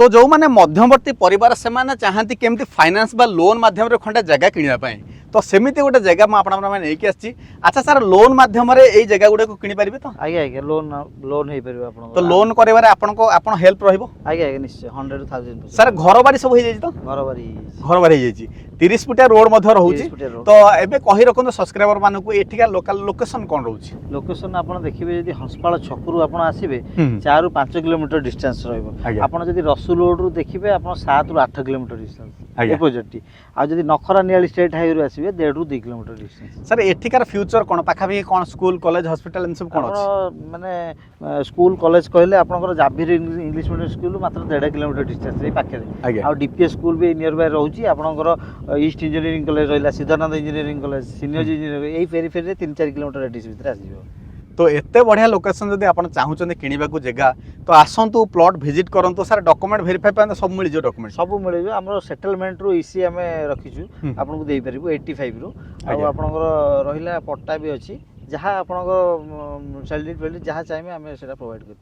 तो जो माने मध्यवर्ती परिवार से माने चाहती केमती फाइनेंस बा लोन माध्यम रे खंडे जगह किनिया पई तो सेमिति गोटे जगह म आपन माने नेकी आछि। अच्छा सर लोन माध्यम रे एई जगह गुडे को किनि परिबे तो आगे आगे लोन हे परिबे आपन तो लोन करेबारे आपन को आपन हेल्प रहिबो आगे आगे निश्चय 100,000 सर घर बाड़ी सब हो जाई तो घर बाड़ी हो जाई 30 फुटिया रोड मध्य रहउची तो एबे कहि रखन सब्सक्राइबर मानन को एठिका लोकल लोकेशन कोन रहउची लोकेशन आपन देखिबे यदि हंसपाल छकरू आपन आसीबे 4 रु 5 किलोमीटर डिस्टेंस रहइबो आपन जदि रसुल रोड रु देखिबे आपन 7 रु 8 किलोमीटर डिस्टेंस अपोजिट आ जदि नखरा नियाली स्टेट हाईवे रु आसीबे 1.5 रु 2 किलोमीटर डिस्टेंस सर एठिकार फ्यूचर कोन पाखा भी कोन स्कूल कॉलेज हॉस्पिटल इन सब कोन अछि माने स्कूल कॉलेज कहले आपनकर जाभिर इंग्लिश मीडियम स्कूल मात्र 1.5 किलोमीटर डिस्टेंस ए पाखे आ डीपीएस स्कूल भी नियर बाय रहउची आपनकर ईस्ट इंजीनियरिंग कॉलेज रहिला Siddhanand engineering college senior engineering एई पेरीफेरी रे 3-4 किलोमीटर रेडियस भितर आसीबो तो एते बढ़िया लोकेशन जदि आपन चाहुचंदे किनिबा को जगह तो आसंतु प्लॉट विजिट करंतु सर डॉक्यूमेंट वेरीफाई पे सब मिल जो डॉक्यूमेंट सब मिल जो हमरो सेटलमेंट रो इसी हमें रखिछु आपन को देई परिबो 85 रो आ आपनकर रहिला पट्टा भी अछि जहाँ आपनकर सैलरी जहाँ चाहिए हमें सेटा प्रोवाइड कर